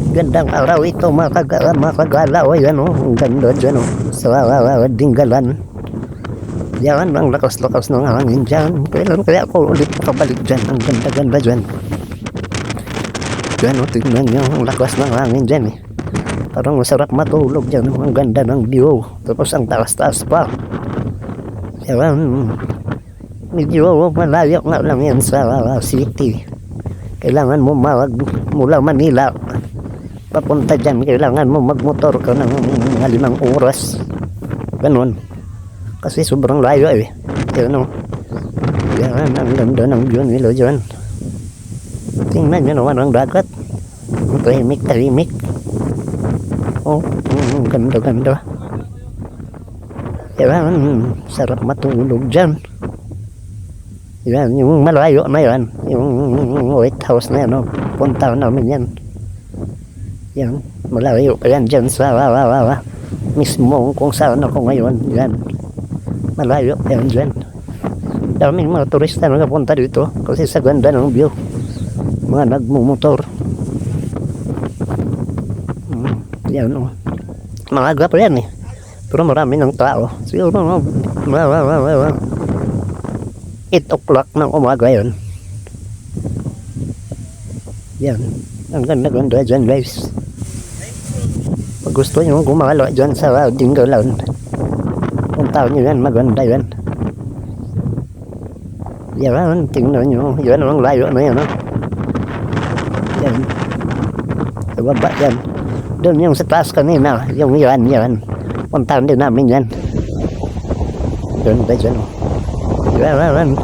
Gandang araw ito mga kagalaw. Ayan o, ang ganda dyan o. Sa Dinggalan. Yan, ang lakas-lakas ng hangin dyan. Kaya ako ulit makabalik dyan. Ang ganda-ganda dyan. Dyan o, tignan nyo. Ang lakas ng hangin dyan eh. Parang masarap matulog dyan. Ang ganda ng view. Tapos ang taas-taas pa. Yan. Medyo malayo nga lang yan sa city. Kailangan mo mula Manila papunta dyan, kailangan mo magmotor ka ng 5 oras. Ganun. Kasi sobrang layo eh. Yan o. Yan, ang ganda ng view nila dyan. Tingnan nyo naman ang dagat. Tahimik. Oh, ganda. Yan, sarap matulog dyan. Yan, yung malayo na yan. Yung White House na yan, oh. Punta namin yan. Yan, malayo pa yan dyan sa mismo kung saan ako ngayon. Yan, malayo pa yan dyan. Daming mga turista na napunta dito kasi sa ganda ng view. Mga nagmumotor. Yan o. Maaga pa yan eh. Pero marami ng tao. Siguro 8 o'clock ng umaga yun. Yan. Ang ganda-ganda dyan guys. Pag gusto nyo gumalo dyan sa Dinggalan, punta nyo yan, maganda yan. Yan, tingnan nyo. Yan ang layo na yan. Yan. Sa baba yan. Doon yung sa taas kanina. Yung yan. Puntahan din namin yan. Doon ba dyan. Yan.